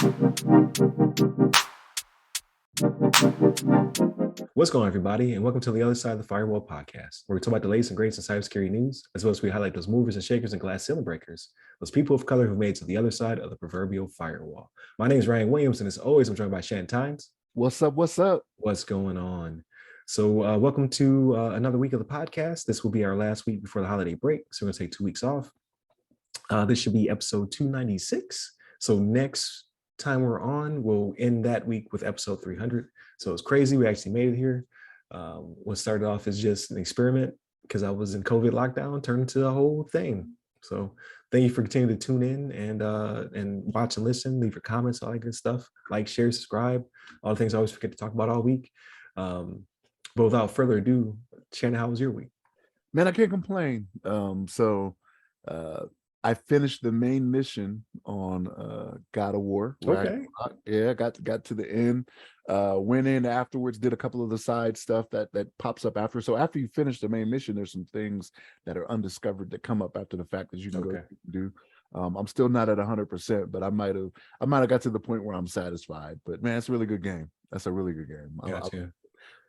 What's going on, everybody, and welcome to the other side of the Firewall podcast, where we talk about the latest and greatest in cybersecurity news, as well as we highlight those movers and shakers and glass ceiling breakers, those people of color who made it to the other side of the proverbial firewall. My name is Ryan Williams, and as always, I'm joined by Shannon Tynes. What's up? What's up? What's going on? So welcome to another week of the podcast. This will be our last week before the holiday break, so we're going to take 2 weeks off. This should be episode 296. So next time we're on, we'll end that week with episode 300. So it's crazy. We actually made it here. What started off as just an experiment because I was in COVID lockdown turned into a whole thing. So thank you for continuing to tune in and watch and listen, leave your comments, all that good stuff. Like, share, subscribe, all the things I always forget to talk about all week. But without further ado, Shannon, how was your week? Man, I can't complain. I finished the main mission on God of War. Okay. Got to the end. Went in afterwards, did a couple of the side stuff that pops up after. So after you finish the main mission, there's some things that are undiscovered that come up after the fact that you can go do. I'm still not at 100%, but I might have got to the point where I'm satisfied. But man, it's a really good game. That's a really good game. Gotcha.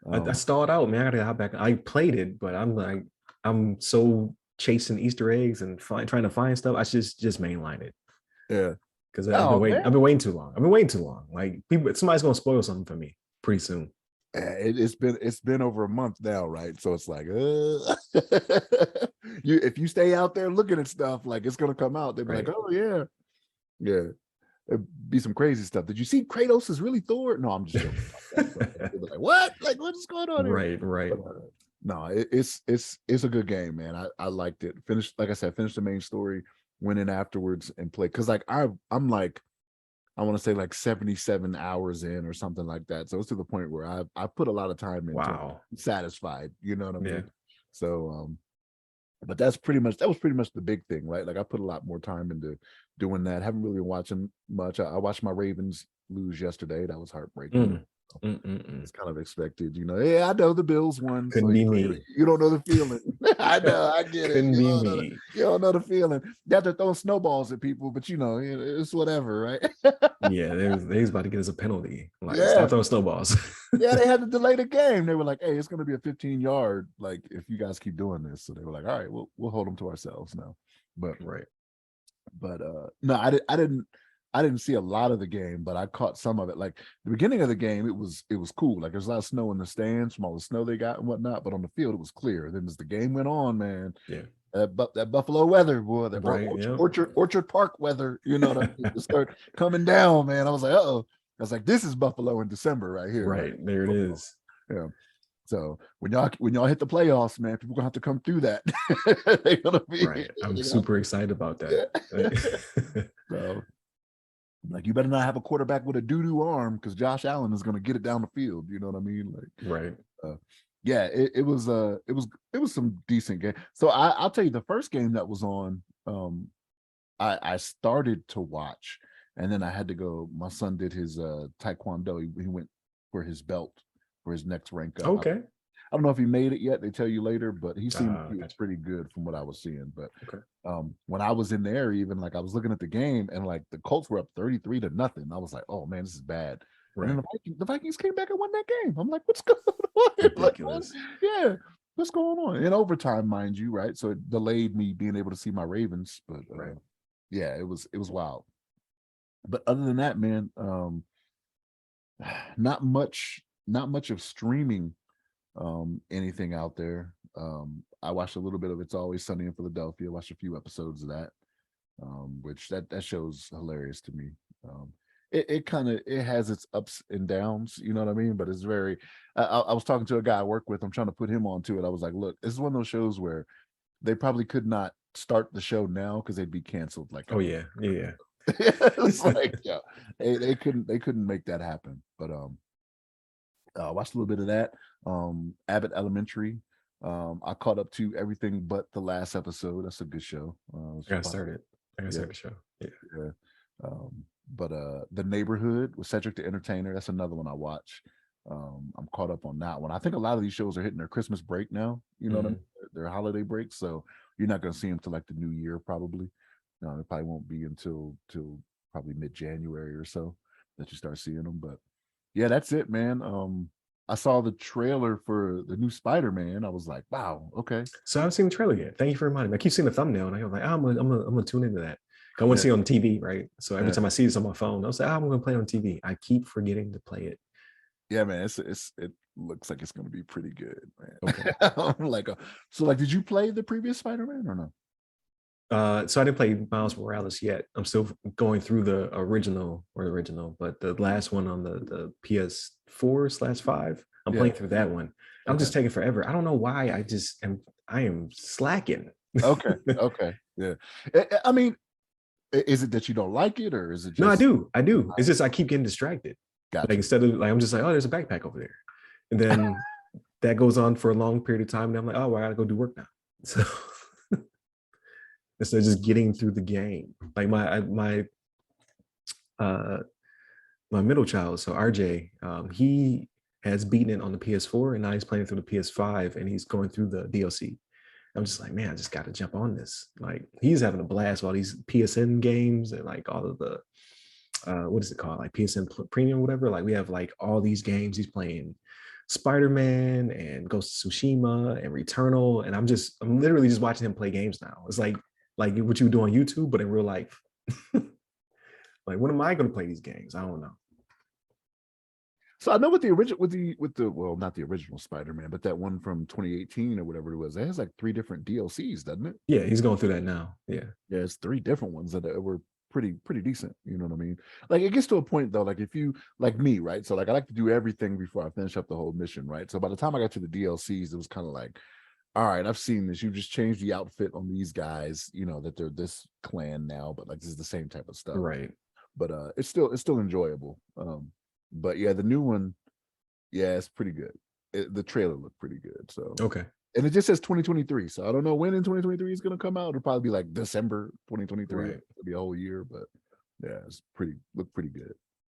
I stalled out, man. I gotta hop back. I played it, but I'm so chasing Easter eggs and trying to find stuff. I just mainline it. Yeah, because I've been waiting too long. Like somebody's gonna spoil something for me pretty soon. It's been over a month now, right? So it's like, if you stay out there looking at stuff, like it's gonna come out. They'll be like, oh yeah. It'd be some crazy stuff. Did you see Kratos is really Thor? No, I'm just joking. Like, what? Like, what is going on here? Right. No, it's a good game, man. I liked it. Finished the main story, went in afterwards and played. Cause like I'm like, I want to say like 77 hours in or something like that. So it's to the point where I put a lot of time into it. Satisfied, you know what I mean? Yeah. So but that was pretty much the big thing, right? Like I put a lot more time into doing that. Haven't really been watching much. I watched my Ravens lose yesterday. That was heartbreaking. It's kind of expected, you know. Yeah, I know the Bills won. Couldn't be me. You don't know the feeling. I know, I get it. Couldn't be me. You don't know the feeling. They have to throw snowballs at people, but you know, it's whatever, right? Yeah, they was about to get us a penalty. Like, stop throwing snowballs. Yeah, they had to delay the game. They were like, "Hey, it's going to be a 15-yard. Like, if you guys keep doing this." So they were like, "All right, we'll hold them to ourselves now." But no, I didn't see a lot of the game, but I caught some of it. Like the beginning of the game, it was cool. Like there's a lot of snow in the stands from all the snow they got and whatnot, but on the field it was clear. Then as the game went on, man, that Buffalo weather, boy, that Orchard Park weather, you know, it started coming down, man. I was like, I was like, this is Buffalo in December right here. Right there, it is. Yeah. So when y'all hit the playoffs, man, people gonna have to come through that. They're gonna be right. I'm super excited about that. So. Like, you better not have a quarterback with a doo-doo arm because Josh Allen is going to get it down the field. You know what I mean? Like, right. It was some decent game. So I'll tell you, the first game that was on, I started to watch, and then I had to go. My son did his taekwondo. He went for his belt for his next rank up. Okay. I don't know if he made it yet. They tell you later, but he seemed pretty good from what I was seeing. But when I was in there, even like I was looking at the game and like the Colts were up 33-0. I was like, oh man, this is bad. Right. And then the Vikings came back and won that game. I'm like, what's going on? Ridiculous. Like, what's going on? In overtime, mind you, right? So it delayed me being able to see my Ravens. But it was wild. But other than that, man, not much of streaming. Anything out there. I watched a little bit of It's Always Sunny in Philadelphia. Watched a few episodes of that, which that show's hilarious to me. It has its ups and downs, you know what I mean? But it's very. I was talking to a guy I work with. I'm trying to put him onto it. I was like, look, this is one of those shows where they probably could not start the show now because they'd be canceled. Like, it's like, they couldn't make that happen. But I watched a little bit of that. Abbott Elementary. I caught up to everything but the last episode. That's a good show. I gotta start the show. But The Neighborhood with Cedric the Entertainer. That's another one I watch. I'm caught up on that one. I think a lot of these shows are hitting their Christmas break now. You know what I mean? Their holiday breaks. So you're not going to see them till like the new year, probably. It probably won't be until probably mid-January or so that you start seeing them. But yeah, that's it, man. I saw the trailer for the new Spider-Man. I was like, wow, okay. So I haven't seen the trailer yet. Thank you for reminding me. I keep seeing the thumbnail and I was like, oh, I'm gonna tune into that. I want to see it on TV, right? So every time I see this on my phone, I was like, oh, I'm gonna play it on TV. I keep forgetting to play it. Yeah, man, it looks like it's gonna be pretty good, man. Okay. I'm like, so like, did you play the previous Spider-Man or no? So I didn't play Miles Morales yet. I'm still going through the original, but the last one on the PS4/5. I'm playing through that one. I'm just taking forever. I don't know why. I am slacking. Okay. Yeah. I mean, is it that you don't like it, or is it just? No, I do. It's just I keep getting distracted. Gotcha. Like instead of like I'm just like, oh, there's a backpack over there, and then that goes on for a long period of time, and I'm like, oh, well, I gotta go do work now. So instead of just getting through the game, like my middle child, so RJ, he has beaten it on the PS4, and now he's playing through the PS5, and he's going through the DLC. I'm just like, man, I just got to jump on this. Like he's having a blast with all these PSN games and like all of the what is it called, like PSN Premium, or whatever. Like we have like all these games. He's playing Spider-Man and Ghost of Tsushima and Returnal, and I'm literally just watching him play games now. It's like what you do on YouTube, but in real life. Like, when am I going to play these games? I don't know. So I know with the original, with the well, not the original Spider-Man, but that one from 2018 or whatever it was, it has like 3 different DLCs, doesn't it? Yeah, he's going through that now. Yeah, it's 3 different ones that were pretty decent. You know what I mean? Like it gets to a point though, like if you like me, right? So like I like to do everything before I finish up the whole mission, right? So by the time I got to the DLCs, it was kind of like, all right, I've seen this. You've just changed the outfit on these guys, you know, that they're this clan now, but like this is the same type of stuff, right? But it's still enjoyable. But yeah, the new one, yeah, it's pretty good. The trailer looked pretty good. So okay, and it just says 2023. So I don't know when in 2023 it's gonna come out. It'll probably be like December 2023. right? It'll be a whole year, but yeah, it's look pretty good.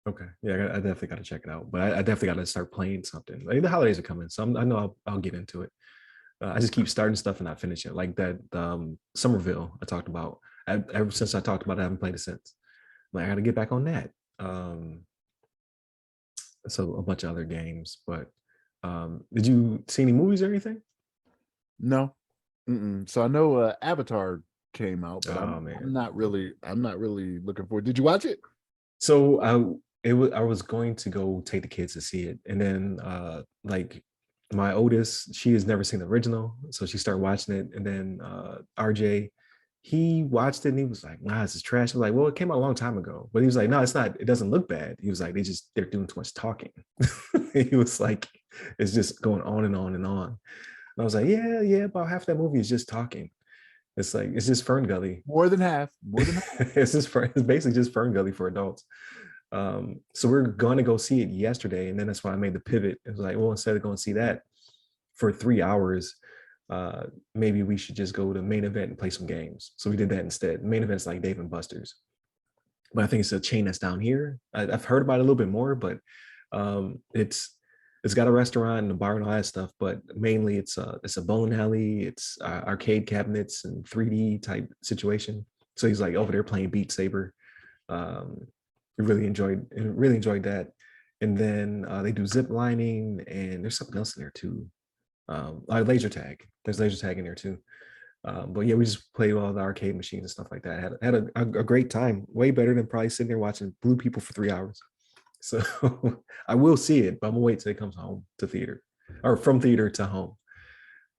Okay, yeah, I definitely got to check it out. But I definitely got to start playing something. Like, the holidays are coming, so I know I'll get into it. I just keep starting stuff and not finish it. Like that Somerville I talked about. Ever since I talked about it, I haven't played it since. Like I got to get back on that. So a bunch of other games, but did you see any movies or anything? No. So I know Avatar came out, but Oh I'm man, not really looking forward. Did you watch it? so I was going to go take the kids to see it, and then like my oldest, she has never seen the original, so she started watching it, and then RJ, he watched it and he was like, nah, this is trash. I was like, well, it came out a long time ago, but he was like, no, it's not, it doesn't look bad. He was like, they're doing too much talking. He was like, it's just going on and on and on. And I was like, yeah, about half that movie is just talking. It's like, it's just Fern Gully. More than half. It's basically just Fern Gully for adults. So we're going to go see it yesterday, and then that's why I made the pivot. It was like, well, instead of going to see that for 3 hours, maybe we should just go to Main Event and play some games. So we did that instead. Main Event's like Dave and Buster's, but I think it's a chain that's down here. I've heard about it a little bit more, but it's got a restaurant and a bar and all that stuff, but mainly it's a bowling alley, it's arcade cabinets and 3D type situation. So he's like over there playing Beat Saber. We really enjoyed that. And then they do zip lining, and there's something else in there too. Laser tag. There's laser tag in there too. But yeah, we just played all the arcade machines and stuff like that. Had a great time. Way better than probably sitting there watching Blue People for 3 hours. So I will see it, but I'm gonna wait till it comes home to theater, or from theater to home.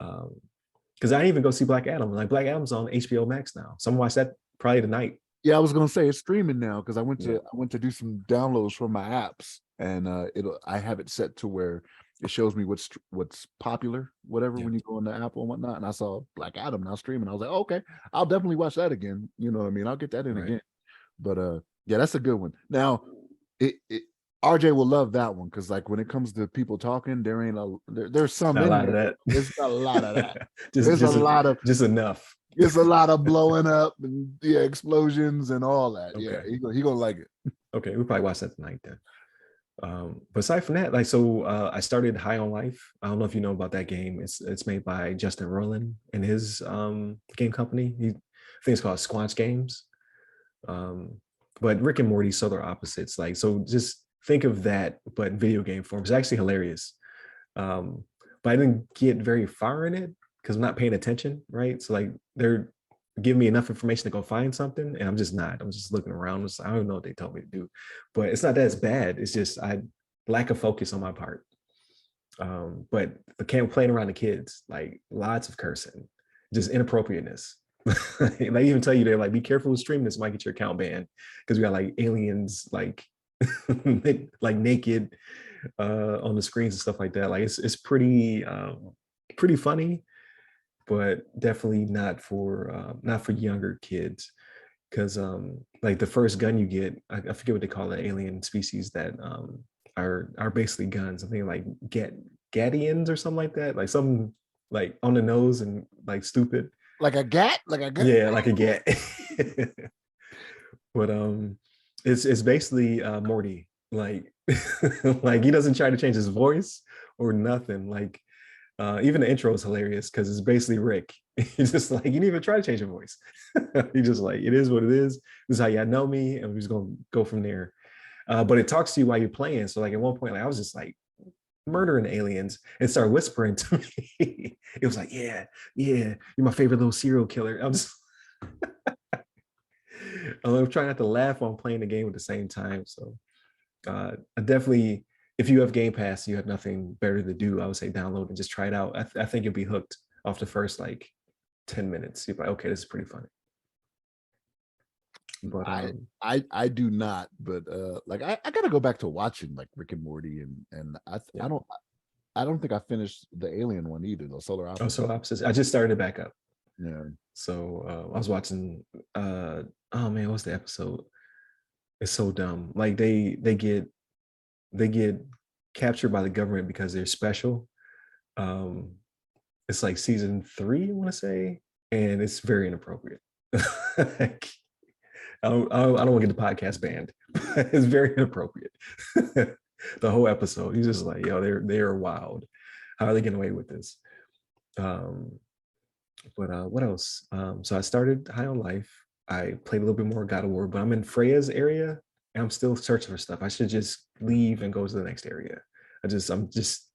Because I didn't even go see Black Adam. Like Black Adam's on HBO Max now, so I'm gonna watch that probably tonight. Yeah, I was gonna say it's streaming now because I went to do some downloads from my apps, and I have it set to where it shows me what's popular, whatever, when you go into Apple and whatnot. And I saw Black Adam now streaming. I was like, oh, okay, I'll definitely watch that again. You know what I mean? I'll get that in again. But yeah, that's a good one. Now, RJ will love that one because, like, when it comes to people talking, there's some in lot there. Of that. There's a lot of that. There's a lot of just enough. There's a lot of blowing up and explosions and all that. Okay. Yeah, he gonna like it. Okay, we'll probably watch that tonight then. But aside from that, like, so I started High on Life. I don't know if you know about that game. It's made by Justin Roiland and his game company. I think it's called Squanch Games. but Rick and Morty solar opposites. Like, so just think of that, but in video game form. It's actually hilarious. But I didn't get very far in it because I'm not paying attention, right? So like they're giving me enough information to go find something, and I'm just not. I'm just looking around. I don't know what they told me to do, but it's not that it's bad. It's just I lack of focus on my part. But the camp playing around the kids, like lots of cursing, just inappropriateness. They even tell you they're like, be careful with streaming this, might get your account banned because we got like aliens like like naked on the screens and stuff like that. Like it's pretty funny, but definitely not for younger kids. Because like the first gun you get, I forget what they call the alien species that are basically guns. I think like Gadians or something like that. Like something like on the nose and like stupid. Like a gat, like a gat. Yeah, like a gat. But it's basically Morty. Like like he doesn't try to change his voice or nothing. Like even the intro is hilarious because it's basically Rick. He's just like, you didn't even try to change your voice. He's just like, it is what it is. This is how y'all know me, and we're just gonna go from there. But it talks to you while you're playing. So like at one point, like I was just like murdering aliens and started whispering to me. It was like, yeah, you're my favorite little serial killer. I'm trying not to laugh while I'm playing the game at the same time. So I definitely, if you have Game Pass, you have nothing better to do, I would say download and just try it out. I think you'll be hooked off the first like 10 minutes. You're like, okay, this is pretty funny. But I do not, but like I gotta go back to watching like Rick and Morty, and yeah. I don't think I finished the Alien one either, the Solar Opposites. Oh, Solar Opposites. I just started it back up. Yeah. So I was watching oh man, what's the episode? It's so dumb. Like they get captured by the government because they're special. It's like season 3, I want to say, and it's very inappropriate. Like, I don't want to get the podcast banned. It's very inappropriate. The whole episode, he's just like, yo, they're wild. How are they getting away with this? But what else? So I started High on Life. I played a little bit more God of War, but I'm in Freya's area and I'm still searching for stuff. I should just leave and go to the next area. I'm just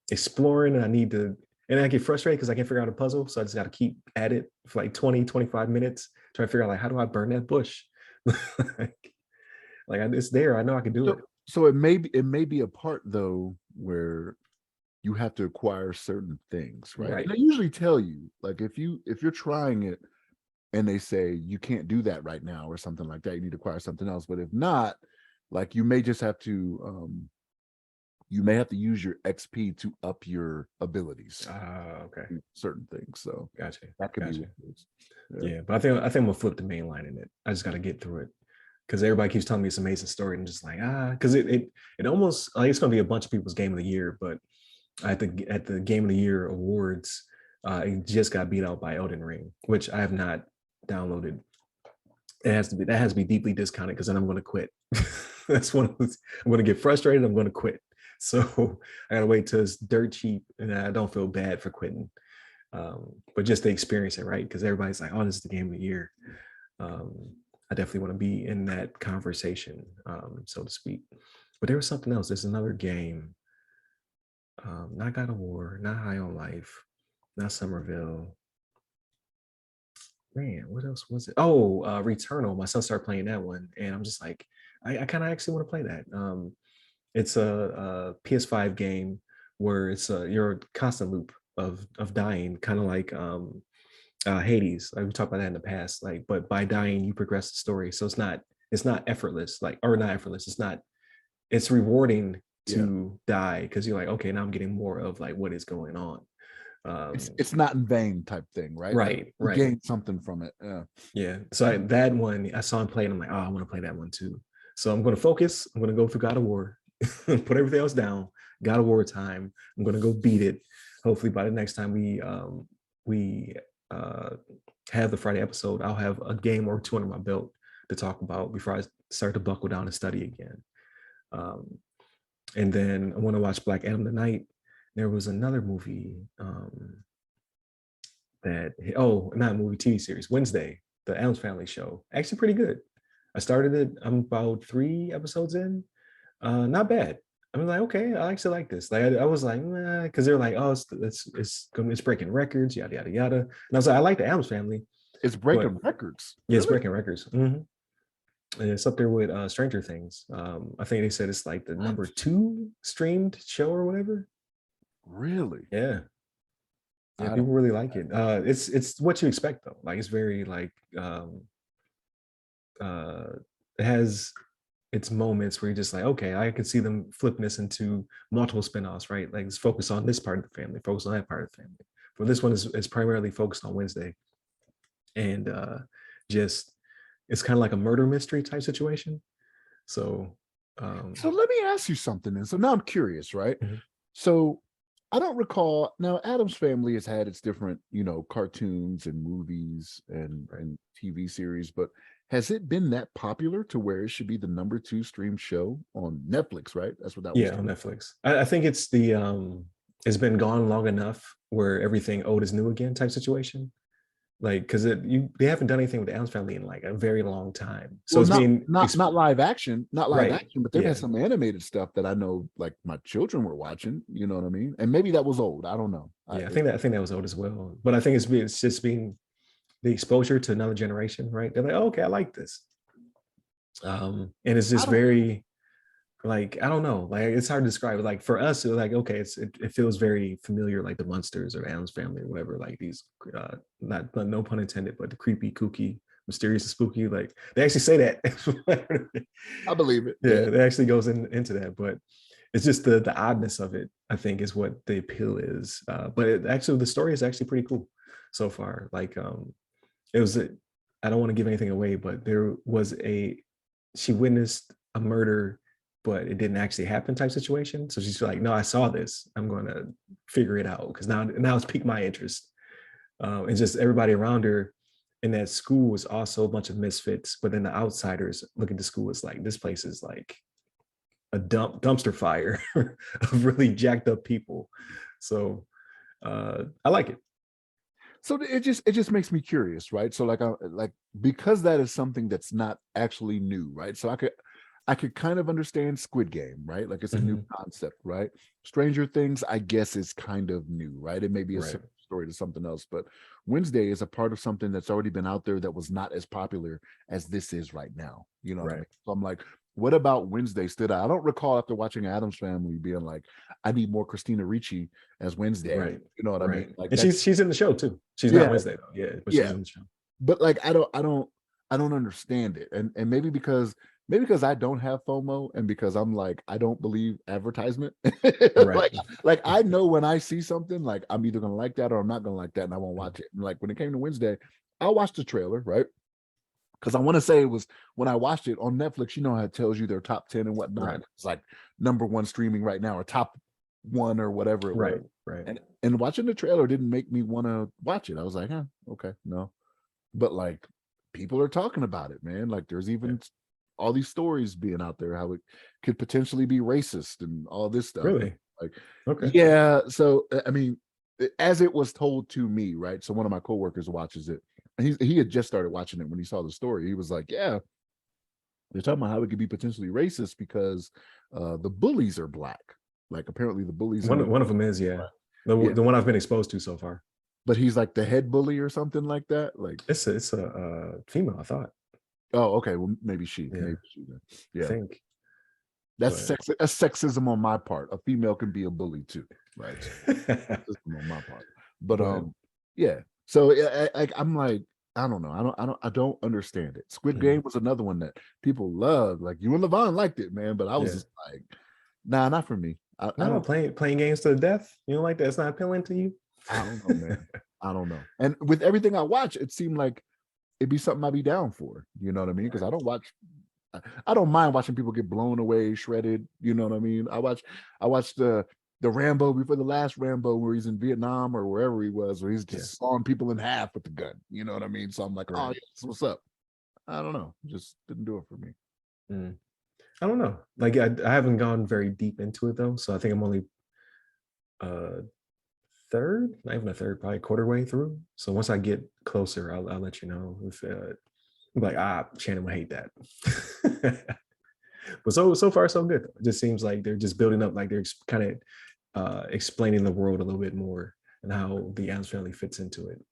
exploring, and I need to, and I get frustrated because I can't figure out a puzzle. So I just got to keep at it for like 20, 25 minutes, trying to figure out like, how do I burn that bush? It's there. I know I can do it. So it may be a part though where you have to acquire certain things, right? Right. They usually tell you, like if you're trying it and they say you can't do that right now or something like that, you need to acquire something else. But if not, like you may just have to use your XP to up your abilities. Okay. Certain things. So Gotcha. That could be what it is. Yeah, but I think I'm gonna flip the main line in it. I just gotta get through it. Because everybody keeps telling me it's an amazing story, and just like, because it almost, like, it's gonna be a bunch of people's game of the year, but at the Game of the Year awards, it just got beat out by Elden Ring, which I have not downloaded. That has to be deeply discounted because then I'm going to quit. That's one of those, I'm going to get frustrated. I'm going to quit. So I gotta wait till it's dirt cheap, and I don't feel bad for quitting. But just to experience it, right? Because everybody's like, "Oh, this is the Game of the Year." I definitely want to be in that conversation, so to speak. But there was something else. There's another game. Not God of War, not High on Life, not Somerville. Man, what else was it? Oh, Returnal. My son started playing that one, and I'm just like, I kind of actually want to play that. It's a PS5 game where you're a constant loop of dying, kind of like Hades. Like we talked about that in the past. Like, but by dying, you progress the story. So it's not effortless. Like, or not effortless. It's rewarding to die because you're like, okay, now I'm getting more of like what is going on. It's not in vain type thing, right? Right, like right. Gain something from it. Yeah. So that one, I saw him play, and I'm like, oh, I want to play that one too. So I'm going to focus. I'm going to go through God of War, put everything else down. God of War time. I'm going to go beat it. Hopefully, by the next time we have the Friday episode, I'll have a game or two under my belt to talk about before I start to buckle down and study again. And then I want to watch Black Adam tonight. There was another movie not a movie, TV series, Wednesday, the Addams Family show. Actually pretty good. I started it. I'm about 3 episodes in. Not bad. I'm like, okay, I actually like this. Like I was like, because they're like, oh, it's breaking records, yada yada yada. And I was like, I like the Addams Family, It's but breaking records. yeah, it's Really? breaking records. And it's up there with Stranger Things. I think they said it's like the What? #2 streamed show or whatever. Really? Yeah, yeah, I people don't. really like it. It's what you expect though. Like it's very like uh, it has its moments where you're just like, okay, I can see them flipping this into multiple spinoffs, right? Like let's focus on this part of the family, focus on that part of the family. But this one is primarily focused on Wednesday, and just it's kind of like a murder mystery type situation. So, So let me ask you something. And so now I'm curious, right? mhm. So I don't recall now. Adam's Family has had its different, cartoons and movies and Right. and TV series, but has it been that popular to where it should be the #2 stream show on Netflix? Right? That's what that was. Yeah, on Netflix. I think it's it's been gone long enough where everything old is new again type situation. Like, because they haven't done anything with the Addams Family in like a very long time. So Well, it's not being not not live action, not live right. action, but they've had Yeah. some animated stuff that I know, like my children were watching. You know what I mean? And maybe that was old. I don't know. Yeah, I think that was old as well. But I think it's just being the exposure to another generation, right? They're like, oh, okay, I like this. And it's I just don't. very like I don't know, like it's hard to describe. Like for us, it's like okay, it feels very familiar, like the Munsters or the Addams Family or whatever. Like these, not no pun intended, but the creepy, kooky, mysterious, and spooky. Like they actually say that. I believe it. Yeah, Yeah. it actually goes into that, but it's just the oddness of it. I think is what the appeal is. But actually, the story is actually pretty cool so far. Like it was I don't want to give anything away, but there was she witnessed a murder, but it didn't actually happen type situation. So she's like, no, I saw this. I'm going to figure it out because now it's piqued my interest. And just everybody around her in that school was also a bunch of misfits, but then the outsiders look at the school as like this place is like a dumpster fire of really jacked up people. So I like it. So it just makes me curious, right? So like because that is something that's not actually new, right? So I could kind of understand Squid Game, right? Like it's a new Mhm. concept, right? Stranger Things, I guess, is kind of new, right? It may be a Right. similar story to something else, but Wednesday is a part of something that's already been out there that was not as popular as this is right now. You know what I Right. mean? So I'm like, what about Wednesday stood out? I don't recall after watching Adam's Family being like, I need more Christina Ricci as Wednesday. Right. You know what I Right. mean? Like And that's she's in the show too. She's not yeah, Wednesday though. Yeah, but she's yeah. in the show. But like I don't understand it. And maybe because I don't have FOMO and because I'm like I don't believe advertisement. Right. like I know when I see something like I'm either gonna like that or I'm not gonna like that and I won't watch it. And like when it came to Wednesday, I watched the trailer, right? Because I want to say it was when I watched it on Netflix, you know how it tells you their top 10 and whatnot. Right. And it's like #1 streaming right now or top one or whatever it was. Right. Right. And watching the trailer didn't make me want to watch it. I was like, okay, no. But like people are talking about it, man. Like there's Yeah. even all these stories being out there how it could potentially be racist and all this stuff. Really? Like, Okay. yeah. So I mean, as it was told to me, right? So one of my coworkers watches it. And he had just started watching it when he saw the story. He was like, yeah, they're talking about how it could be potentially racist because the bullies are black. Like apparently the bullies in the One of them is, yeah. yeah, The one I've been exposed to so far. but he's like the head bully or something like that. Like, It's a female, I thought. oh, okay, well maybe she, Yeah, maybe she. Then. I Yeah, think. that's But that's sexism on my part. A female can be a bully too, right? Sexism on my part. But but yeah. So I'm like, I don't know. I don't understand it. Squid mhm, Game was another one that people loved. Like you and LeVon liked it, man. But I was yeah. just like, nah, not for me. I No, don't playing games to the death. You don't like that? It's not appealing to you? I don't know, man. I don't know. And with everything I watch, it seemed like it'd be something I'd be down for. You know what I mean? Because I don't mind watching people get blown away, shredded. You know what I mean? I watched the Rambo before the last Rambo where he's in Vietnam or wherever he was, where he's Yeah, just sawing people in half with the gun. You know what I mean? So I'm like, oh right. yeah, what's up? I don't know. Just didn't do it for me. Mm. I don't know. Like I haven't gone very deep into it though, so I think I'm only uh not even a third, probably quarter way through. So once I get closer, I'll let you know if I'm like, Shannon would hate that. But so far so good. It just seems like they're just building up, like they're kind of explaining the world a little bit more and how the Addams family fits into it.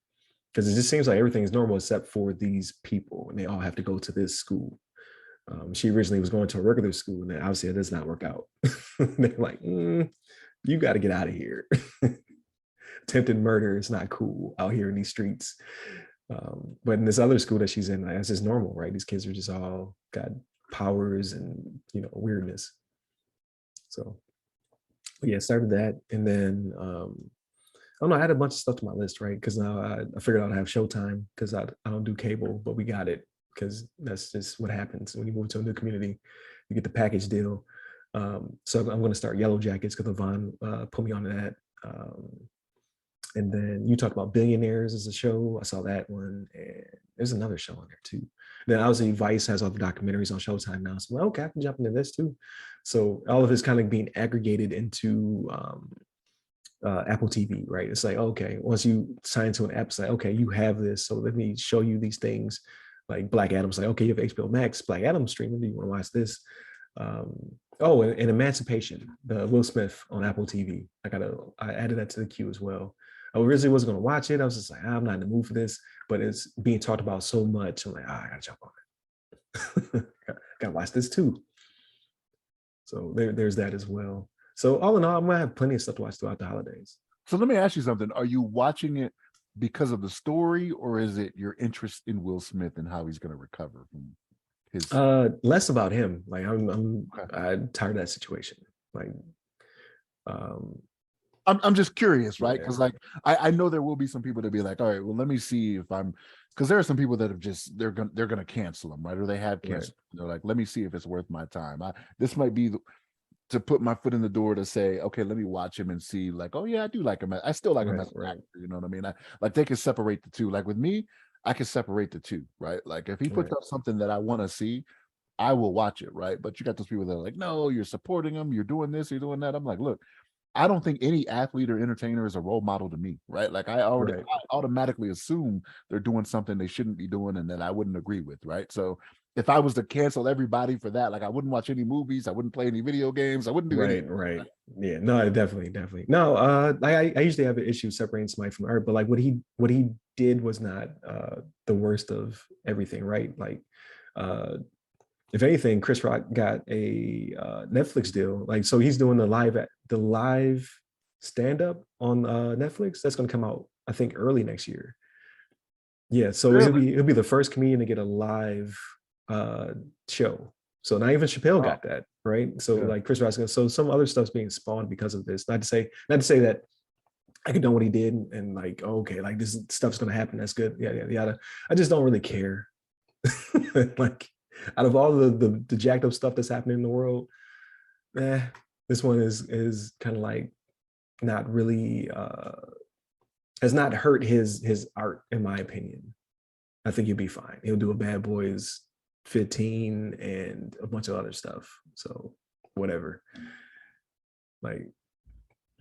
Because it just seems like everything is normal except for these people, and they all have to go to this school. She originally was going to a regular school, and then obviously it does not work out. They're like, you got to get out of here. Attempted murder is not cool out here in these streets. But in this other school that she's in, that's just normal, right? These kids are just all got powers and weirdness. So yeah, started that, and then I don't know. I had a bunch of stuff to my list, right? Because now I figured out I have Showtime because I don't do cable, but we got it because that's just what happens when you move to a new community. You get the package deal. So I'm going to start Yellow Jackets because LeVon put me on that. And then you talked about Billionaires as a show. I saw that one, and there's another show on there too. Then obviously Vice has all the documentaries on Showtime now. So I'm like, okay, I can jump into this too. So all of it's kind of being aggregated into Apple TV, right? It's like, okay, once you sign into an app, it's like, okay, you have this, so let me show you these things. Like Black Adam's like, okay, you have HBO Max, Black Adam streaming. Do you want to watch this? And Emancipation, the Will Smith on Apple TV. I added that to the queue as well. I originally wasn't going to watch it. I was just like, I'm not in the mood for this, but it's being talked about so much. I'm like, I gotta jump on it. Gotta watch this too. So there's that as well. So all in all, I'm gonna have plenty of stuff to watch throughout the holidays. So let me ask you something. Are you watching it because of the story, or is it your interest in Will Smith and how he's going to recover from his? Less about him. Like I'm tired of that situation. Like, I'm just curious, right? Because like I know there will be some people that be like, all right, well, let me see if I'm, because there are some people that have just they're gonna cancel them, right? Or they have canceled. Right. They're like, let me see if it's worth my time. This might be to put my foot in the door to say, okay, let me watch him and see, like, oh yeah, I do like him. I still like him as an actor. You know what I mean? Like they can separate the two. Like with me, I can separate the two, right? Like if he puts up something that I want to see, I will watch it, right? But you got those people that are like, no, you're supporting him, you're doing this, you're doing that. I'm like, look, I don't think any athlete or entertainer is a role model to me, right? Like I automatically assume they're doing something they shouldn't be doing and that I wouldn't agree with, right? So if I was to cancel everybody for that, like I wouldn't watch any movies, I wouldn't play any video games, I wouldn't do anything. Right. Yeah, no, definitely. No, I usually have an issue separating somebody from art, but like what he did was not the worst of everything, right? Like if anything, Chris Rock got a Netflix deal. Like, so he's doing the live stand-up on Netflix. That's going to come out, I think, early next year. Yeah, so really? it'll be the first comedian to get a live show. So not even Chappelle got that, right? So like Chris Rock, so some other stuff's being spawned because of this. Not to say that I condone what he did and like, okay, like this stuff's going to happen. That's good. Yeah. I just don't really care. Like, out of all the jacked up stuff that's happening in the world, this one is kind of like not really has not hurt his art, in my opinion. I think he'll be fine. He'll do a Bad Boys 15 and a bunch of other stuff. So whatever. Like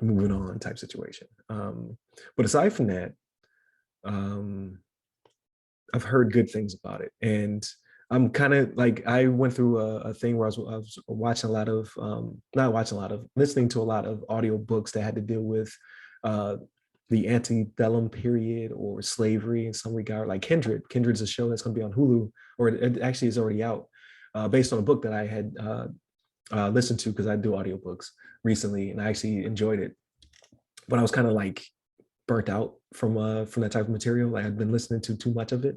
moving on type situation. But aside from that, I've heard good things about it. And I'm kind of like, I went through a thing where I was watching a lot of, listening to a lot of audio books that had to deal with the antebellum period or slavery in some regard, like Kindred. Kindred's a show that's going to be on Hulu, or it actually is already out, based on a book that I had listened to because I do audiobooks recently, and I actually enjoyed it. But I was kind of like burnt out from that type of material. Like I'd been listening to too much of it.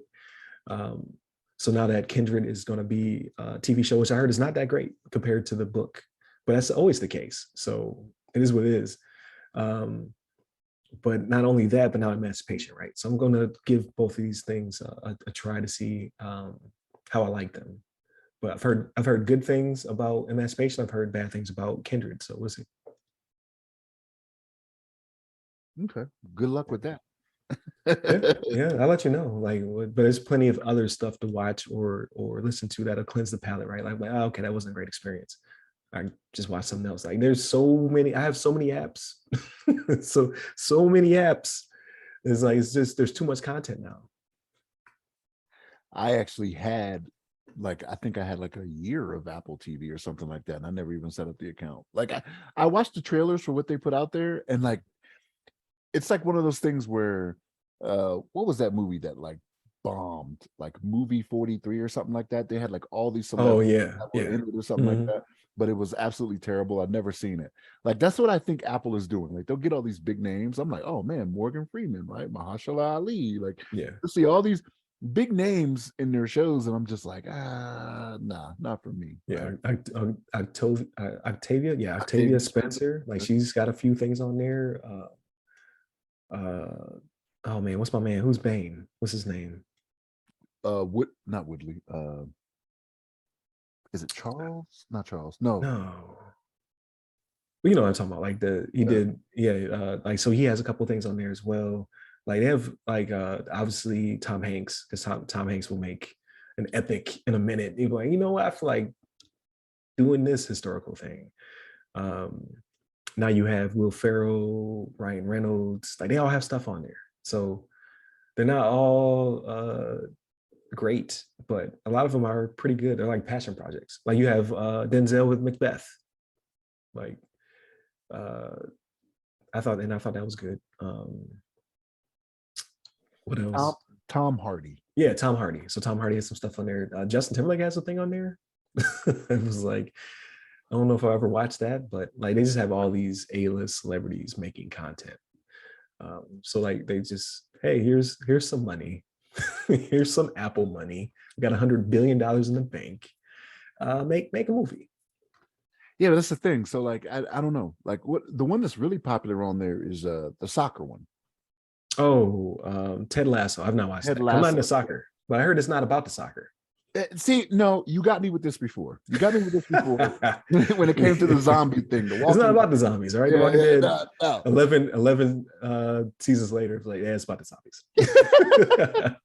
So now that Kindred is going to be a TV show, which I heard is not that great compared to the book, but that's always the case. So it is what it is. But not only that, but now Emancipation, right? So I'm going to give both of these things a try to see how I like them. But I've heard good things about Emancipation. I've heard bad things about Kindred. So we'll see. Okay. Good luck with that. yeah, I'll let you know. Like, but there's plenty of other stuff to watch or listen to that'll cleanse the palate, right? Like, oh, okay, that wasn't a great experience. I just watch something else. Like, there's so many. I have so many apps, so many apps. It's like there's too much content now. I actually had I think I had like a year of Apple TV or something like that, and I never even set up the account. Like I watched the trailers for what they put out there, and like it's like one of those things where what was that movie that like bombed, like Movie 43 or something like that? They had like all these Oh celebrities yeah, that were yeah. in it or something like Mhm. that, but it was absolutely terrible. I'd never seen it. Like that's what I think Apple is doing. Like they'll get all these big names. I'm like, oh man, Morgan Freeman, right? Mahershala Ali. Like Yeah, you see all these big names in their shows, and I'm just like, nah, not for me. yeah. Right? Octavia, yeah, Octavia Octavia Spencer. Spencer. Like she's got a few things on there. Uh, oh man, what's my man? Who's Bane? What's his name? Wood, not Woodley. Is it Charles? Not Charles. No. No, well, you know what I'm talking about. Like he Uh, did, yeah. Like so, he has a couple things on there as well. Like they have like obviously Tom Hanks, because Tom Hanks will make an epic in a minute. You're like, you know what? I feel like doing this historical thing. Um, Now you have Will Ferrell, Ryan Reynolds, like they all have stuff on there. So they're not all great, but a lot of them are pretty good. They're like passion projects. Like you have Denzel with Macbeth. Like uh, I thought that was good. What Tom, else? Tom Hardy. Yeah, Tom Hardy. So Tom Hardy has some stuff on there. Justin Timberlake has a thing on there. It was like, I don't know if I ever watched that, but like they just have all these A-list celebrities making content. So like they just, hey, here's some money. Here's some Apple money. We got $100 billion in the bank. Make a movie. Yeah, but that's the thing. So like I don't know. Like what the one that's really popular on there is the soccer one. Oh, Ted Lasso. I've not watched Ted that. I'm not into Lasso. soccer, but I heard it's not about the soccer. See, no, you got me with this before. You got me with this before when it came to the It's zombie thing, the not Walking about the Dead. zombies, all right? The Yeah, Walking yeah, Dead, no, no. 11 seasons later, it's like, yeah, it's about the zombies.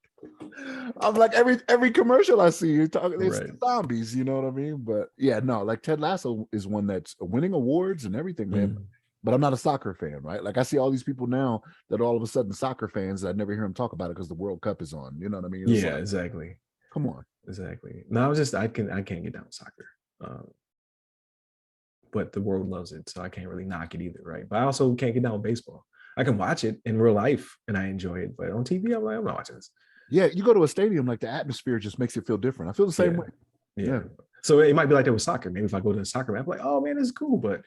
I'm like every commercial I see, you're talking it's Right. zombies, you know what I mean? But yeah, no, like Ted Lasso is one that's winning awards and everything, man. Mm. But I'm not a soccer fan, right? Like I see all these people now that are all of a sudden soccer fans that I never hear them talk about it because the World Cup is on. You know what I mean? It's Yeah, like, exactly. come on. Exactly. No, I was just I can't get down with soccer. But the world loves it, so I can't really knock it either, right? But I also can't get down with baseball. I can watch it in real life and I enjoy it, but on TV, I'm like, I'm not watching this. Yeah, you go to a stadium, like the atmosphere just makes it feel different. I feel the same Yeah, way. yeah. So it might be like that with soccer. Maybe if I go to a soccer match, I'm like, oh man, this is cool. But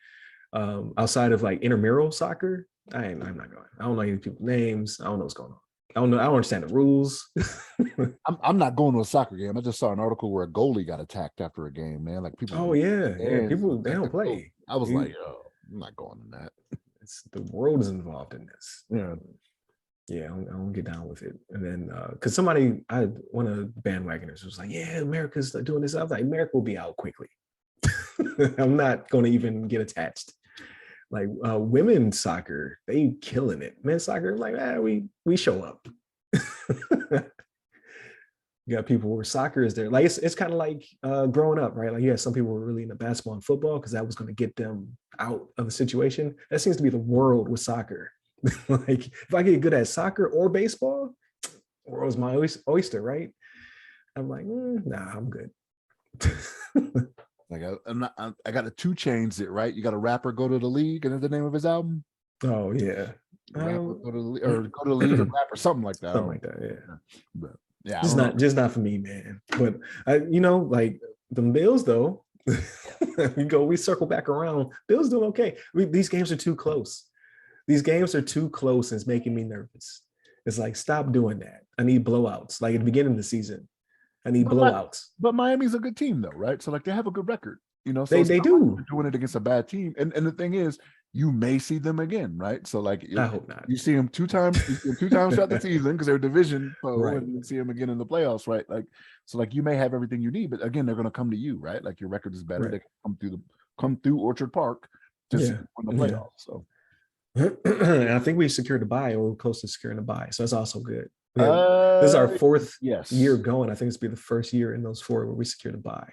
outside of like intramural soccer, I'm not going. I don't know any people's names. I don't know what's going on. I don't know. I don't understand the rules. I'm not going to a soccer game. I just saw an article where a goalie got attacked after a game, man. Like people Oh yeah, yeah. and People they like don't the goalie. play. I was like, oh, I'm not going to that. It's the world is involved in this. Yeah. Yeah, I don't get down with it. And then because somebody, one of the bandwagoners was like, yeah, America's doing this. I was like, America will be out quickly. I'm not going to even get attached. Like women's soccer, they killing it. Men's soccer, like, we show up. You got people where soccer is there. Like it's kind of like growing up, right? Like, yeah, some people were really into basketball and football because that was going to get them out of the situation. That seems to be the world with soccer. Like if I get good at soccer or baseball, world's my oyster, right? I'm like, nah, I'm good. Like I got a 2 Chainz it, right? You got a rapper go to the league, and that's the name of his album. Oh yeah, Rapper go to the league, or go to the league and rap or something like that. Something like that, yeah. But yeah, I Just don't know. just not for me, man. But like the Bills though. We circle back around. Bills doing okay. These games are too close. These games are too close and it's making me nervous. It's like, stop doing that. I need blowouts. Like at the beginning of the season, I need blowouts. But Miami's a good team though, right? So like they have a good record, so They do. like doing it against a bad team. And the thing is, you may see them again, right? So like I hope not. You see them 2 times, throughout the season because they're division foe, Right. and you see them again in the playoffs, right? Like so, like you may have everything you need, but again, they're going to come to you, right? Like your record is better. Right. They come through Orchard Park to see you in the playoffs. So and I think we secured a bye, or we're close to securing a bye, so that's also good. This is our 4th year going. I think it's be the first year in those 4 where we secured a bye.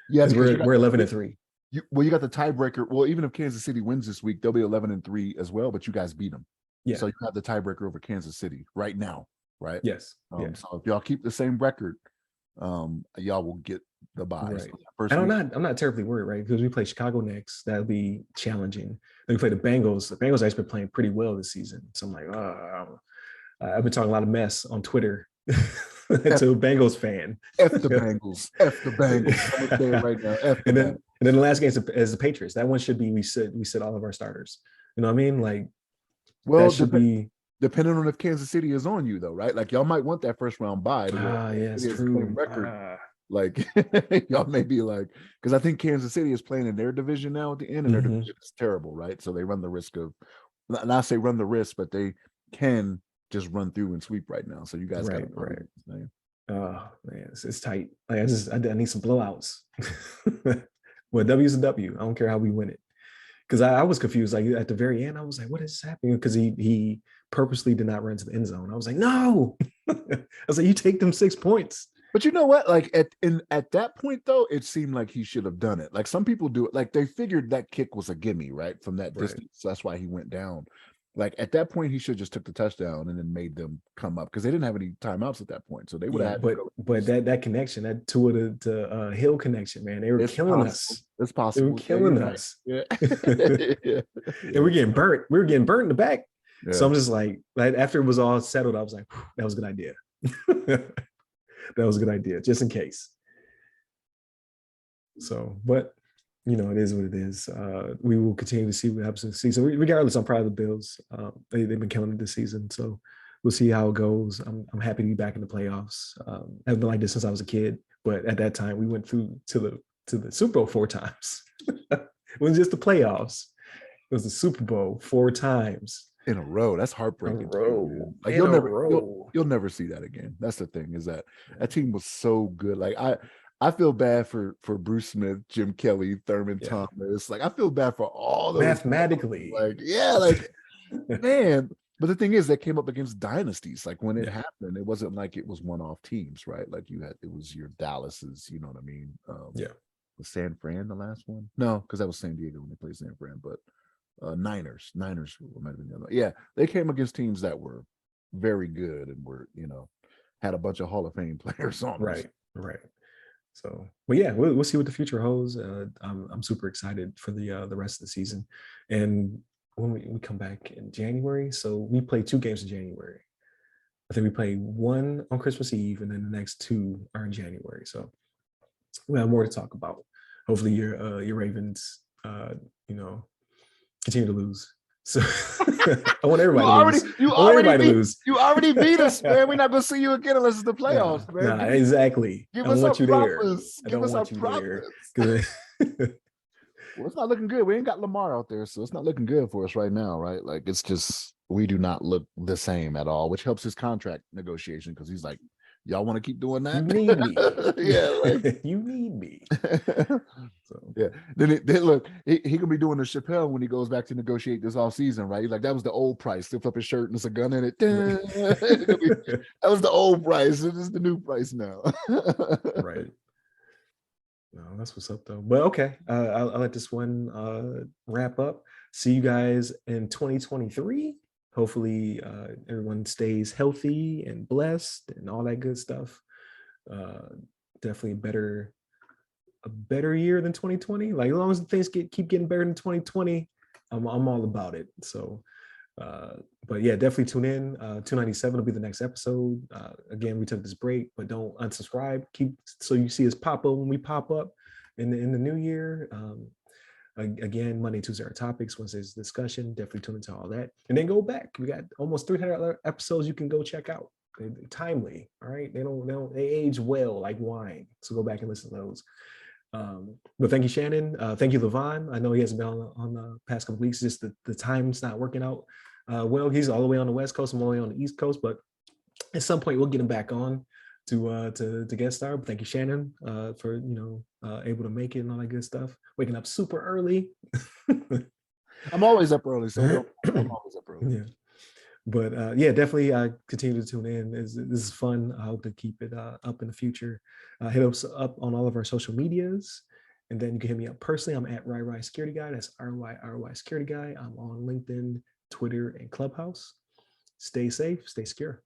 Yeah, because we're 11-3. You got the tiebreaker. Well, even if Kansas City wins this week, they'll be 11-3 as well. But you guys beat them, so you have the tiebreaker over Kansas City right now, right? Yes. So if y'all keep the same record, y'all will get the bye. Right. So first And week, I'm not terribly worried, right? Because we play Chicago next. That'll be challenging. Then we play the Bengals. The Bengals actually been playing pretty well this season. So I'm like, I've been talking a lot of mess on Twitter to a Bengals fan. F the Bengals. F the Bengals. I'm gonna say it right now. F the and Bengals. then the last game is the Patriots. That one should be we sit all of our starters. You know what I mean? Like Well, that should be depending on if Kansas City is on you, though, right? Like y'all might want that first round bye to where yeah, it it's is playing true. record. Like y'all may be like, because I think Kansas City is playing in their division now at the end, and their division is terrible, right? So they run the risk of, not say run the risk, but they can just run through and sweep right now. So you guys got to right. Oh man, it's tight. Like I need some blowouts. Well, W is a W. I don't care how we win it. Because I was confused. Like at the very end, I was like, "What is happening?" Because he purposely did not run to the end zone. I was like, "No!" I was like, "You take them 6 points." But you know what? Like at that point though, it seemed like he should have done it. Like some people do it. Like they figured that kick was a gimme, right? From that distance. So that's why he went down. Like at that point, he should just took the touchdown and then made them come up because they didn't have any timeouts at that point. So they would have had. But that connection, that Tua to Hill connection, man, they were killing us. It's possible. They were killing us. Yeah. And we're getting burnt. We were getting burnt in the back. Yeah. So I'm just like after it was all settled, I was like, that was a good idea. That was a good idea, just in case. So, but you know, it is what it is. We will continue to see what happens in the season. Regardless, I'm proud of the Bills. They've been killing it this season. So we'll see how it goes. I'm happy to be back in the playoffs. I've been like this since I was a kid, but at that time we went through to the Super Bowl 4 times. It wasn't just the playoffs. It was the Super Bowl 4 times. In a row. That's heartbreaking. In a row. Like you'll never see that again. That's the thing, is that team was so good. Like I feel bad for Bruce Smith, Jim Kelly, Thurman Thomas. Like I feel bad for all those mathematically. Man. But the thing is, they came up against dynasties. Like when it happened, it wasn't like it was one-off teams, right? Like it was your Dallases, you know what I mean? Was San Fran the last one? No, because that was San Diego when they played San Fran, but Niners might have been the other. Yeah, they came against teams that were very good and were, had a bunch of Hall of Fame players on. Right. So, well, yeah, we'll see what the future holds. I'm super excited for the rest of the season, and when we come back in January, so we play 2 games in January. I think we play 1 on Christmas Eve, and then the next 2 are in January. So we have more to talk about. Hopefully, your Ravens, continue to lose. So I want everybody to lose. You already beat us, man. We're not gonna see you again unless it's the playoffs, man. Exactly. Give us our promise. Give us our promise. Well, it's not looking good. We ain't got Lamar out there, so it's not looking good for us right now, right? Like it's just we do not look the same at all, which helps his contract negotiation because he's like, y'all want to keep doing that? You need me. Yeah, you need me. So yeah. Then look, he could be doing the Chappelle when he goes back to negotiate this off season, right? He's like, that was the old price. Lift up his shirt and there's a gun in it. That was the old price. It is the new price now. Right. No, that's what's up though. But okay, I'll let this one wrap up. See you guys in 2023. Hopefully everyone stays healthy and blessed and all that good stuff. Definitely a better year than 2020. Like as long as things keep getting better than 2020, I'm all about it. So but yeah, definitely tune in. 297 will be the next episode. Again, we took this break, but don't unsubscribe. Keep so you see us pop up when we pop up in the new year. Again, Monday, Tuesday are topics. Wednesday's discussion. Definitely tune into all that, and then go back. We got almost 300 other episodes you can go check out. They're timely, all right. They age well like wine. So go back and listen to those. But thank you, Shannon. Thank you, LeVon. I know he hasn't been on the past couple weeks. Just the time's not working out. Well, he's all the way on the West Coast. I'm all the way on the East Coast, but at some point we'll get him back on to guest star. But thank you, Shannon, for able to make it and all that good stuff. Waking up super early. I'm always up early, so I'm always up early. Yeah. But yeah, definitely continue to tune in. This is fun. I hope to keep it up in the future. Hit us up on all of our social medias. And then you can hit me up personally. I'm at RY Security Guy. That's RY Security Guy. I'm on LinkedIn, Twitter, and Clubhouse. Stay safe, stay secure.